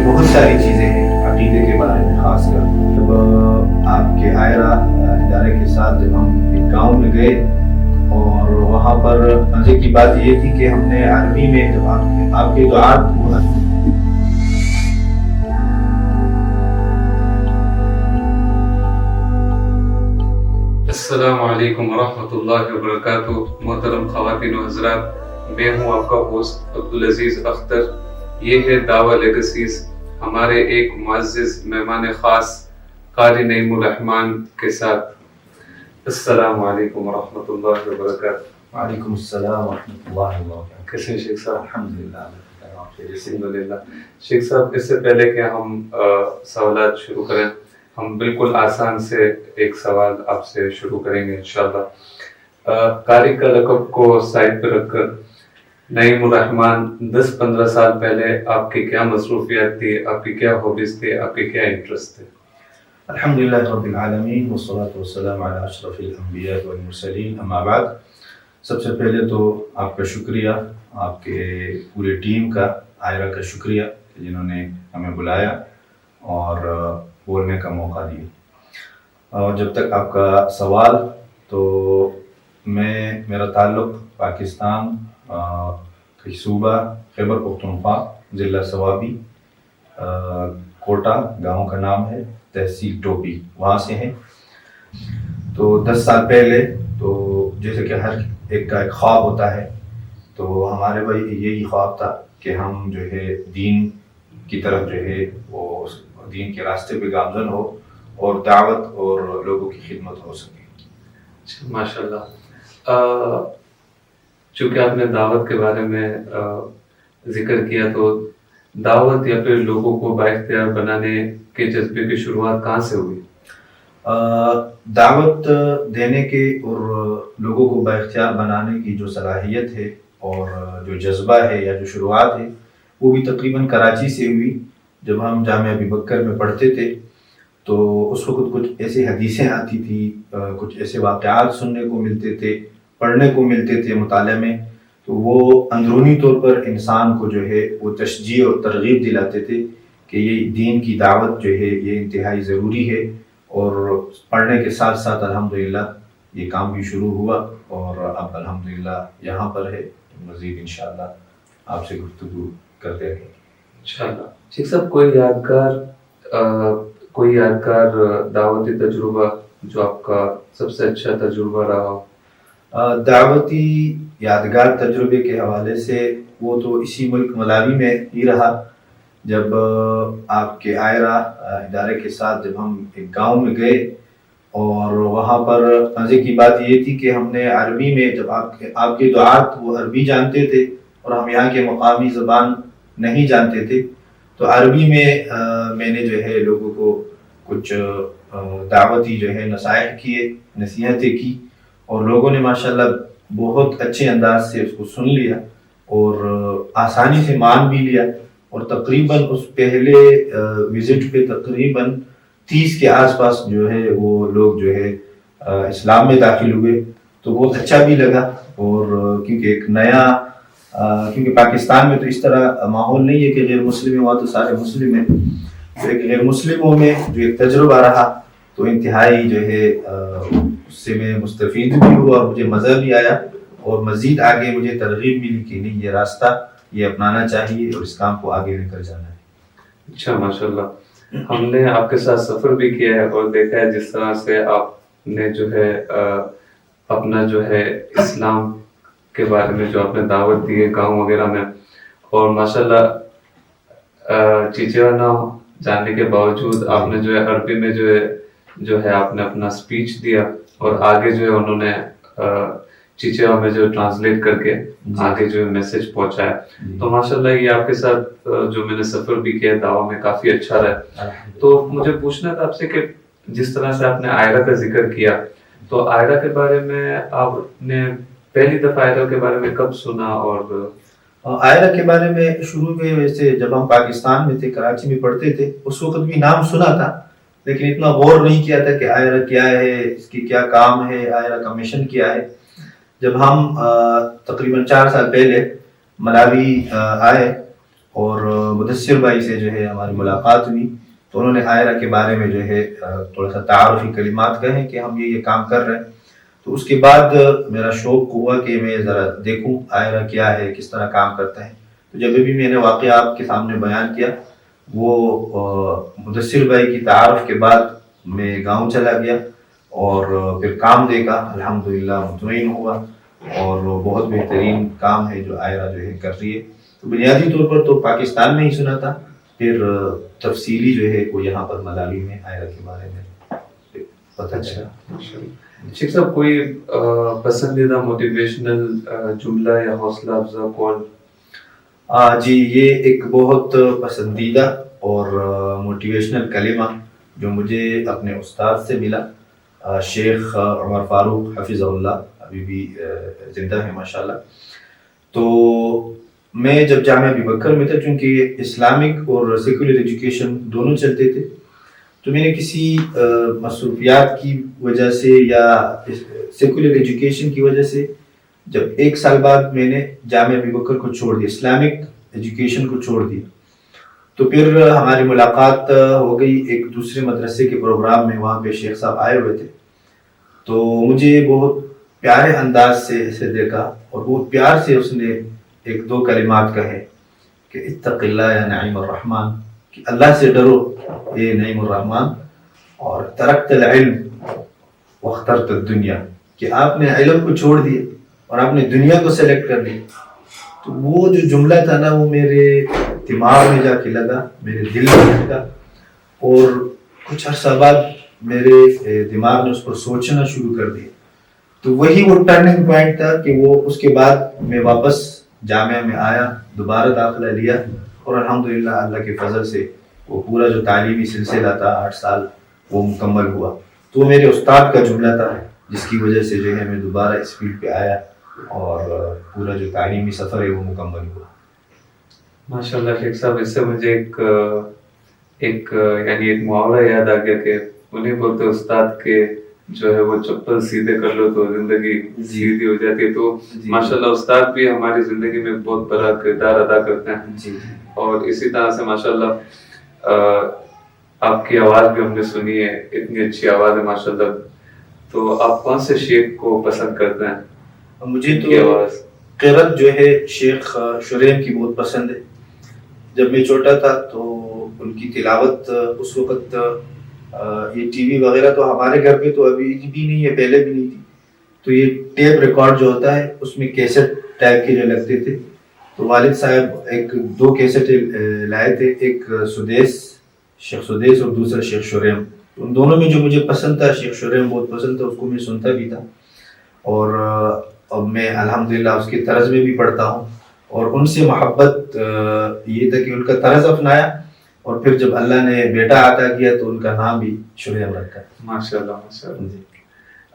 بہت ساری چیزیں ہیں عقیدے کے بارے میں، خاص کر جب آپ کے آئرہ ادارے کے ساتھ جب ہم ایک گاؤں میں گئے اور وہاں پر مزے کی بات یہ تھی کہ ہم نے عربی میں جب آپ کے دعات السلام علیکم ورحمۃ اللہ وبرکاتہ۔ محترم خواتین و حضرات، میں ہوں آپ کا ہوسٹ عبدالعزیز اختر۔ یہ ہے دعویٰ لیگسیز، ہمارے ایک معزز مہمان خاص قاری نعیم الرحمن کے ساتھ۔ السلام علیکم ورحمۃ اللہ وبرکاتہ۔ وعلیکم السلام ورحمۃ اللہ وبرکاتہ۔ کیسے ہیں شیخ صاحب؟ الحمدللہ الحمدللہ۔ شیخ صاحب، اس سے پہلے کہ ہم سوالات شروع کریں، ہم بالکل آسان سے ایک سوال آپ سے شروع کریں گے انشاءاللہ۔ قاری کا لقب کو سائڈ پہ رکھ کر نعیم الرحمن 10-15 سال پہلے آپ کی کیا مصروفیات تھی، آپ کی کیا ہابیز تھی، آپ کے کیا انٹرسٹ تھے؟ الحمدللہ رب العالمین والصلاة والسلام علی اشرف الانبیاء والمرسلین، اما بعد۔ سب سے پہلے تو آپ کا شکریہ، آپ کے پورے ٹیم کا، آئرہ کا شکریہ جنہوں نے ہمیں بلایا اور بولنے کا موقع دیا۔ اور جب تک آپ کا سوال، تو میرا تعلق پاکستان کے صوبہ خیبر پختونخوا، ضلع صوابی، کوٹا گاؤں کا نام ہے، تحصیل ٹوپی، وہاں سے ہیں۔ تو 10 سال پہلے، تو جیسے کہ ہر ایک کا ایک خواب ہوتا ہے، تو ہمارے بھائی یہی خواب تھا کہ ہم جو ہے دین کی طرف جو ہے وہ دین کے راستے پہ گامزن ہو اور دعوت اور لوگوں کی خدمت ہو سکے۔ ماشاءاللہ۔ چونکہ آپ نے دعوت کے بارے میں ذکر کیا، تو دعوت یا پھر لوگوں کو بااختیار بنانے کے جذبے کی شروعات کہاں سے ہوئی؟ دعوت دینے کے اور لوگوں کو بااختیار بنانے کی جو صلاحیت ہے اور جو جذبہ ہے یا جو شروعات ہے، وہ بھی تقریباً کراچی سے ہوئی۔ جب ہم جامعہ ابی بکر میں پڑھتے تھے تو اس وقت کچھ ایسی حدیثیں آتی تھی، کچھ ایسے واقعات سننے کو ملتے تھے، پڑھنے کو ملتے تھے مطالعہ میں، تو وہ اندرونی طور پر انسان کو جو ہے وہ تشجیع اور ترغیب دلاتے تھے کہ یہ دین کی دعوت جو ہے یہ انتہائی ضروری ہے۔ اور پڑھنے کے ساتھ ساتھ الحمدللہ یہ کام بھی شروع ہوا اور اب الحمدللہ یہاں پر ہے۔ مزید انشاءاللہ آپ سے گفتگو کرتے رہیں گے انشاءاللہ۔ شیخ صاحب، کوئی یادگار دعوتی تجربہ جو آپ کا سب سے اچھا تجربہ رہا ہو؟ دعوتی یادگار تجربے کے حوالے سے وہ تو اسی ملک ملاوی میں ہی رہا، جب آپ کے آئرہ ادارے کے ساتھ جب ہم ایک گاؤں میں گئے اور وہاں پر مزے کی بات یہ تھی کہ ہم نے عربی میں، جب آپ کے دعات وہ عربی جانتے تھے اور ہم یہاں کے مقامی زبان نہیں جانتے تھے، تو عربی میں نے جو ہے لوگوں کو کچھ دعوتی جو ہے نصائح کیے، نصیحتیں کی، اور لوگوں نے ماشاءاللہ بہت اچھے انداز سے اس کو سن لیا اور آسانی سے مان بھی لیا۔ اور تقریباً اس پہلے وزٹ پہ تقریباً 30 کے آس پاس جو ہے وہ لوگ جو ہے اسلام میں داخل ہوئے، تو بہت اچھا بھی لگا۔ اور کیونکہ ایک نیا، کیونکہ پاکستان میں تو اس طرح ماحول نہیں ہے کہ غیر مسلم ہیں، وہاں تو سارے مسلم ہیں، تو ایک غیر مسلموں میں جو ایک تجربہ رہا تو انتہائی جو ہے اس سے میں مستفید بھی ہوا اور مجھے مزہ بھی آیا، اور مزید آگے مجھے ترغیب ملی کہ نہیں، یہ راستہ یہ اپنانا چاہیے اور اس کام کو آگے لے کر جانا ہے۔ اچھا، ماشاءاللہ۔ ہم نے آپ کے ساتھ سفر بھی کیا ہے اور دیکھا ہے جس طرح سے آپ نے جو ہے اپنا جو ہے اسلام کے بارے میں جو آپ نے دعوت دی ہے گاؤں وغیرہ میں، اور ماشاءاللہ چیچیوا نہ جاننے کے باوجود آپ نے جو ہے عربی میں جو ہے آپ نے اپنا سپیچ دیا، اور آگے جو ہے انہوں نے چیچیوا میں جو ٹرانسلیٹ کر کے آگے جو ہے میسج پہنچایا۔ تو ماشاءاللہ یہ آپ کے ساتھ جو میں نے سفر بھی کیا دعویٰ میں کافی اچھا رہا۔ تو مجھے پوچھنا تھا آپ سے کہ جس طرح سے آپ نے آئرہ کا ذکر کیا، تو آئرہ کے بارے میں آپ نے پہلی دفعہ آئرہ کے بارے میں کب سنا؟ اور آئرہ کے بارے میں شروع میں ویسے جب ہم پاکستان میں تھے، کراچی میں پڑھتے تھے، اس وقت بھی نام سنا تھا، لیکن اتنا غور نہیں کیا تھا کہ آئرہ کیا ہے، اس کی کیا کام ہے، آئرہ کا مشن کیا ہے۔ جب ہم تقریباً 4 سال پہلے ملاوی آئے اور مدثر بھائی سے جو ہے ہماری ملاقات ہوئی، تو انہوں نے آئرہ کے بارے میں جو ہے تھوڑا سا تعارفی کلمات کہے کہ ہم یہ کام کر رہے ہیں. تو اس کے بعد میرا شوق ہوا کہ میں ذرا دیکھوں آئرہ کیا ہے، کس طرح کام کرتا ہے. تو جب بھی میں نے واقعہ آپ کے سامنے بیان کیا، وہ مدثر بھائی کی تعارف کے بعد میں گاؤں چلا گیا اور پھر کام دیکھا، الحمدللہ مطمئن ہوا، اور بہت بہترین کام ہے جو آئرہ جو ہے کر رہی ہے. تو بنیادی طور پر تو پاکستان میں ہی سنا تھا، پھر تفصیلی جو ہے وہ یہاں پر ملاوی میں آئرہ کے بارے میں پتہ چلا. شیخ صاحب کوئی پسندیدہ موٹیویشنل جملہ یا حوصلہ افزا قول؟ جی، یہ ایک بہت پسندیدہ اور موٹیویشنل کلمہ جو مجھے اپنے استاد سے ملا، شیخ عمر فاروق حفظہ اللہ، ابھی بھی زندہ ہے ماشاءاللہ. تو میں جب جامعہ ابی بکر میں تھا، چونکہ اسلامک اور سیکولر ایجوکیشن دونوں چلتے تھے، تو میں نے کسی مصروفیات کی وجہ سے یا سیکولر ایجوکیشن کی وجہ سے جب 1 سال بعد میں نے جامعہ ابی بکر کو چھوڑ دیا، اسلامک ایجوکیشن کو چھوڑ دیا. تو پھر ہماری ملاقات ہو گئی ایک دوسرے مدرسے کے پروگرام میں، وہاں پہ شیخ صاحب آئے ہوئے تھے. تو مجھے بہت پیارے انداز سے اسے دیکھا اور بہت پیار سے اس نے 1-2 کلمات کہے کہ اتق اللہ یا نعیم الرحمن، کہ اللہ سے ڈرو اے نعیم الرحمن، اور ترکت العلم واخترت الدنیا، کہ آپ نے علم کو چھوڑ دیا اور آپ نے دنیا کو سلیکٹ کر لیا. تو وہ جو جملہ تھا نا، وہ میرے دماغ میں جا کے لگا، میرے دل میں لگا، اور کچھ عرصہ بعد میرے دماغ نے اس پر سوچنا شروع کر دیا. تو وہی وہ ٹرننگ پوائنٹ تھا کہ وہ اس کے بعد میں واپس جامعہ میں آیا، دوبارہ داخلہ لیا، اور الحمدللہ اللہ کے فضل سے وہ پورا جو تعلیمی سلسلہ تھا 8 سال وہ مکمل ہوا. تو وہ میرے استاد کا جملہ تھا جس کی وجہ سے جو ہے میں دوبارہ اس فیلڈ پہ آیا اور پورا جو تعلیمی سفر ہے وہ مکمل ہوا. ماشاءاللہ شیخ صاحب، اس سے مجھے ایک محاورہ یاد آ گیا کہ انہیں بولتے استاد کے جو ہے وہ چپل سیدھے کر لو تو زندگی سیدھی ہو جاتی ہے. تو ماشاءاللہ استاد بھی ہماری زندگی میں بہت بڑا کردار ادا کرتے ہیں. اور اسی طرح سے ماشاءاللہ آپ کی آواز بھی ہم نے سنی ہے، اتنی اچھی آواز ہے ماشاءاللہ. تو آپ کون سے شیخ کو پسند کرتے ہیں؟ مجھے تو قرت جو ہے شیخ شریم کی بہت پسند ہے. جب میں چھوٹا تھا تو ان کی تلاوت اس وقت یہ ٹی وی وغیرہ تو ہمارے گھر پہ تو ابھی بھی نہیں ہے، پہلے بھی نہیں تھی. تو یہ ٹیپ ریکارڈ جو ہوتا ہے اس میں کیسٹ ٹائپ کے جو لگتے تھے، تو والد صاحب 2 کیسٹ لائے تھے، ایک شیخ سدیس اور دوسرا شیخ شریم. ان دونوں میں جو مجھے پسند تھا شیخ شریم بہت پسند تھا، اس کو میں سنتا بھی تھا، اور اب میں الحمدللہ اس کے طرز میں بھی پڑھتا ہوں. اور ان سے محبت یہ تھا کہ ان کا طرز اپنایا، اور پھر جب اللہ نے بیٹا عطا کیا تو ان کا نام بھی شریم رکھا. ماشاءاللہ ماشاءاللہ.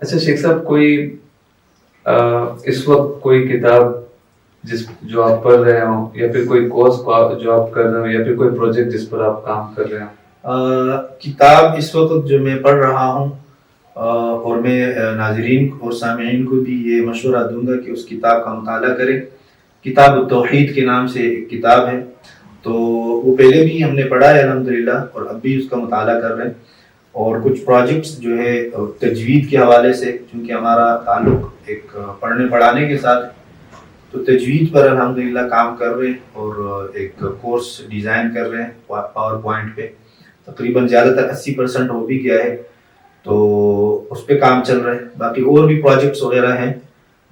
اچھا شیخ صاحب، کوئی اس وقت کوئی کتاب جو آپ پڑھ رہے ہوں، یا پھر کوئی کورس جو آپ کر رہے ہوں، یا پھر کوئی پروجیکٹ جس پر آپ کام کر رہے ہوں؟ کتاب اس وقت جو میں پڑھ رہا ہوں، اور میں ناظرین اور سامعین کو بھی یہ مشورہ دوں گا کہ اس کتاب کا مطالعہ کریں. کتاب التوحید کے نام سے ایک کتاب ہے، تو وہ پہلے بھی ہم نے پڑھا ہے الحمدللہ، اور اب بھی اس کا مطالعہ کر رہے ہیں. اور کچھ پروجیکٹس جو ہے تجوید کے حوالے سے، چونکہ ہمارا تعلق ایک پڑھنے پڑھانے کے ساتھ، تو تجوید پر الحمدللہ کام کر رہے ہیں، اور ایک کورس ڈیزائن کر رہے ہیں پاور پوائنٹ پہ. تقریباً زیادہ تر 80% ہو بھی گیا ہے، تو اس پہ کام چل رہا ہے. باقی اور بھی پروجیکٹس وغیرہ ہیں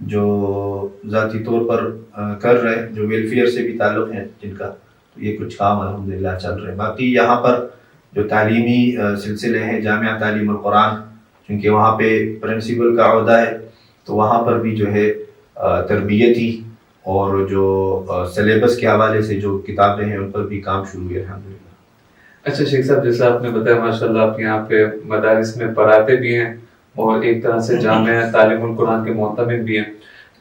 جو ذاتی طور پر کر رہے ہیں، جو ویلفیئر سے بھی تعلق ہیں جن کا، تو یہ کچھ کام الحمدللہ چل رہے ہیں. باقی یہاں پر جو تعلیمی سلسلے ہیں، جامعہ تعلیم القرآن، چونکہ وہاں پہ پرنسپل کا عہدہ ہے، تو وہاں پر بھی جو ہے تربیتی اور جو سلیبس کے حوالے سے جو کتابیں ہیں ان پر بھی کام شروع ہے الحمدللہ. اچھا شیخ صاحب، جیسا آپ نے بتایا ماشاءاللہ آپ یہاں پہ مدارس میں پڑھاتے بھی ہیں اور ایک طرح سے جامعہ تعلیم القرآن کے معتمد بھی ہیں،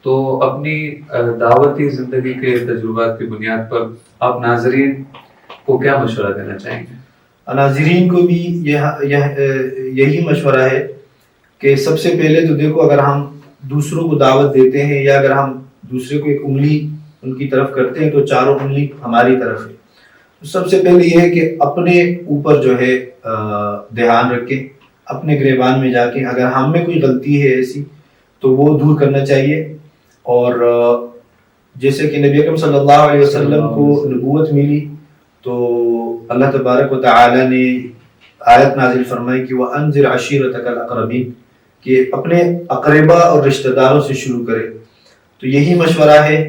تو اپنی دعوتی زندگی کے تجربات کی بنیاد پر آپ ناظرین کو کیا مشورہ دینا چاہیں گے؟ ناظرین کو بھی یہی مشورہ ہے کہ سب سے پہلے تو دیکھو، اگر ہم دوسروں کو دعوت دیتے ہیں یا اگر ہم دوسرے کو ایک انگلی ان کی طرف کرتے ہیں تو چاروں انگلی ہماری طرف ہے. سب سے پہلے یہ ہے کہ اپنے اوپر جو ہے دھیان رکھیں, اپنے گریبان میں جا کے اگر ہم میں کوئی غلطی ہے ایسی تو وہ دور کرنا چاہیے. اور جیسے کہ نبی اکرم صلی اللہ علیہ وسلم کو نبوت ملی تو اللہ تبارک و تعالی نے آیت نازل فرمائی کہ وَأَنذِرْ عَشِيرَتَكَ الْأَقْرَبِينَ, کہ اپنے اقربا اور رشتہ داروں سے شروع کرے. تو یہی مشورہ ہے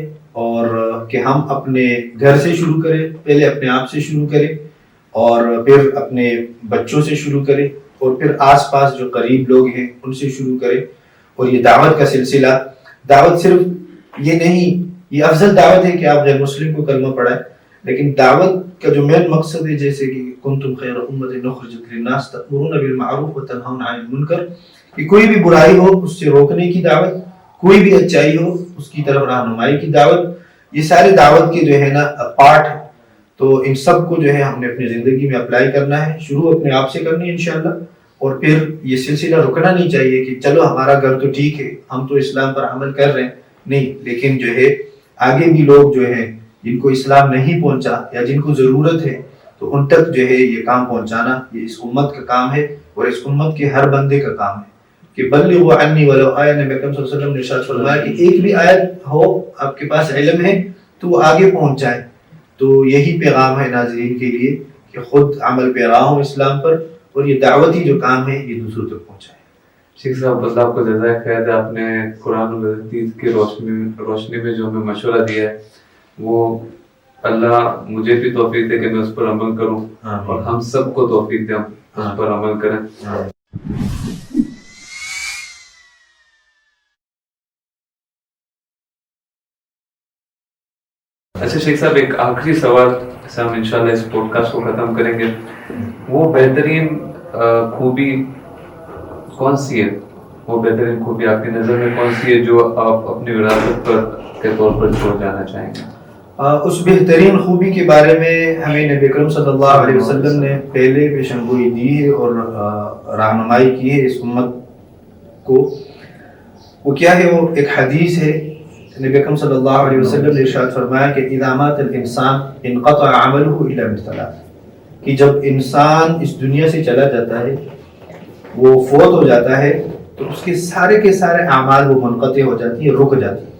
اور کہ ہم اپنے گھر سے شروع کریں, پہلے اپنے آپ سے شروع کریں اور پھر اپنے بچوں سے شروع کریں اور پھر آس پاس جو قریب لوگ ہیں ان سے شروع کریں. اور یہ دعوت کا سلسلہ, دعوت صرف یہ نہیں, یہ افضل دعوت ہے کہ آپ غیر مسلم کو کلمہ پڑھائیں, لیکن دعوت کا جو مین مقصد ہے جیسے کہ کنتم خیر امۃ اخرجت للناس تأمرون بالمعروف وتنہون عن المنکر, کہ کوئی بھی برائی ہو اس سے روکنے کی دعوت, کوئی بھی اچائی ہو اس کی طرف رہنمائی کی دعوت, یہ سارے دعوت کے جو ہے نا پارٹ ہے. تو ان سب کو جو ہے ہم نے اپنی زندگی میں اپلائی کرنا ہے, شروع اپنے آپ سے کرنی ہے انشاءاللہ. اور پھر یہ سلسلہ رکنا نہیں چاہیے کہ چلو ہمارا گھر تو ٹھیک ہے, ہم تو اسلام پر عمل کر رہے ہیں, نہیں, لیکن جو ہے آگے بھی لوگ جو ہیں جن کو اسلام نہیں پہنچا یا جن کو ضرورت ہے تو ان تک جو ہے یہ کام پہنچانا یہ اس امت کا کام ہے اور اس امت کے ہر بندے کا کام ہے. کہ بلغوا عنی ولو آیہ, نبی اکرم صلی اللہ علیہ وسلم نے ارشاد فرمایا کہ ایک بھی آیت ہو آپ کے پاس علم ہے تو وہ آگے پہنچ جائے. تو یہی پیغام ہے ناظرین کے لیے کہ خود عمل پیرا ہوں اسلام پر اور یہ دعوتی جو کام ہے یہ دوسروں تک پہنچائے. شیخ صاحب اللہ آپ کو جزائے خیر, آپ نے قرآن و حدیث کی روشنی میں جو ہمیں مشورہ دیا ہے وہ اللہ مجھے بھی توفیق دے کہ میں اس پر عمل کروں اور ہم سب کو توفیق دے اس پر عمل کریں. اچھا شیخ صاحب, ایک آخری سوال سے ہم انشاءاللہ اس پوڈ کاسٹ کو ختم کریں گے. وہ بہترین خوبی کون سی ہے, وہ بہترین خوبی آپ کی نظر میں کون سی ہے جو آپ اپنی وراثت پر کے طور پر چھوڑ جانا چاہیں گے؟ اس بہترین خوبی کے بارے میں ہمیں نبی اکرم صلی اللہ علیہ وسلم نے پہلے پیشن گوئی دی ہے اور رہنمائی کی ہے اس امت کو. وہ کیا ہے, وہ ایک حدیث ہے. نبی اکرم صلی اللہ علیہ وسلم نے ارشاد فرمایا کہ اذا مات الانسان انقطع عمله الا من ثلاث, کہ جب انسان اس دنیا سے چلا جاتا ہے, وہ فوت ہو جاتا ہے تو اس کے سارے اعمال وہ منقطع ہو جاتی ہیں, رک جاتی ہیں.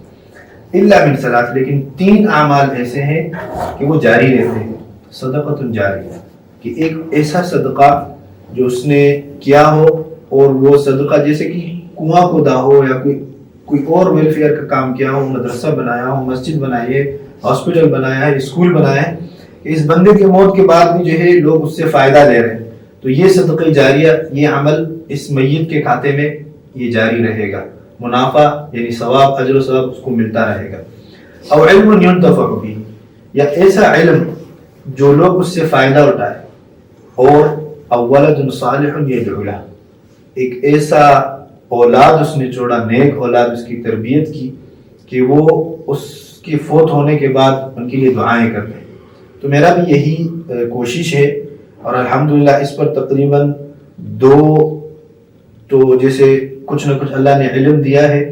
الا من ثلاث, لیکن 3 اعمال ایسے ہیں کہ وہ جاری رہتے ہیں. صدقۃ جاریہ, کہ ایک ایسا صدقہ جو اس نے کیا ہو اور وہ صدقہ جیسے کہ کنواں کھودا ہو یا کوئی اور ویلفیئر کا کام کیا ہو, مدرسہ بنایا ہو, مسجد بنائی ہے, ہاسپٹل بنایا ہے, اسکول بنایا ہے, اس بندے کے موت کے بعد بھی جو ہے لوگ اس سے فائدہ لے رہے ہیں. تو یہ صدقہ جاریہ, یہ عمل اس میت کے کھاتے میں یہ جاری رہے گا, منافع یعنی ثواب, اجر و ثواب اس کو ملتا رہے گا. او علم ينتفع به, یا ایسا علم جو لوگ اس سے فائدہ اٹھائے. اور او ولد صالح يدعو له, ایک ایسا اولاد اس نے چھوڑا, نیک اولاد اس کی تربیت کی کہ وہ اس کی فوت ہونے کے بعد ان کے لیے دعائیں کرتے ہیں. تو میرا بھی یہی کوشش ہے اور الحمدللہ اس پر تقریباً 2 تو جیسے کچھ نہ کچھ اللہ نے علم دیا ہے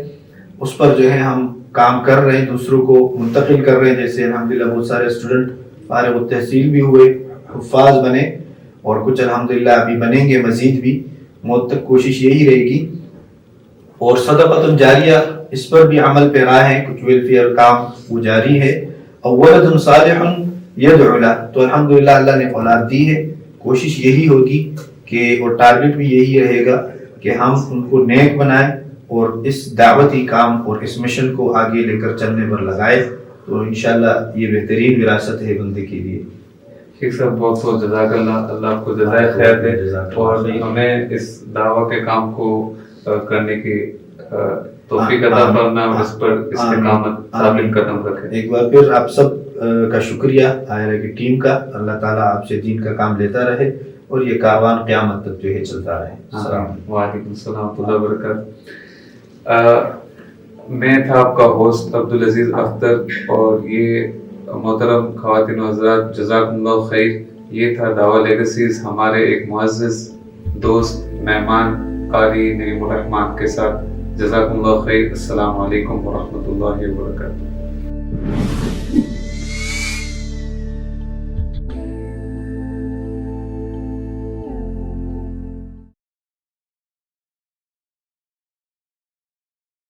اس پر جو ہے ہم کام کر رہے ہیں, دوسروں کو منتقل کر رہے ہیں. جیسے الحمدللہ بہت سارے اسٹوڈنٹ فارغ التحصیل بھی ہوئے, حفاظ بنے, اور کچھ الحمدللہ ابھی بنیں گے مزید بھی. موت تک کوشش یہی رہے گی. اور صدقۃ جاریہ, اس پر بھی عمل پیرا ہے, کچھ ویلفیئر کام وہ جاری ہے. اور ولد صالح يدعو له, تو الحمدللہ اللہ نے اولاد دی ہے. کوشش یہی ہوگی کہ اور ٹارگٹ بھی یہی رہے گا کہ ہم ان کو نیک بنائیں اور اس دعوتی کام اور اس مشن کو آگے لے کر چلنے پر لگائے. تو انشاءاللہ یہ بہترین وراثت ہے بندے کے لیے. شیخ صاحب بہت بہت جزاک اللہ, اللہ آپ کو جزائے خیر دے اور ہمیں اس دعوت کے کام کو کرنے کی توفیق عطا فرمائے اور اس پر استقامت ثابت قدم رکھے. ایک بار پھر آپ سب کا شکریہ آئرہ کی ٹیم کا. اللہ تعالیٰ آپ سے دین کا کام لیتا رہے اور یہ کاروان قیامت تک جو ہے چلتا رہے. وعلیکم السلام ورحمۃ اللہ وبرکاتہ. میں تھا آپ کا ہوسٹ عبدالعزیز اختر اور یہ محترم خواتین و حضرات جزاکم اللہ خیر. یہ تھا دعویٰ لیگسیز, ہمارے ایک معزز دوست مہمان قاری نعیم الرحمان کے ساتھ. جزاکم اللہ خیر. السلام علیکم ورحمۃ اللہ وبرکاتہ.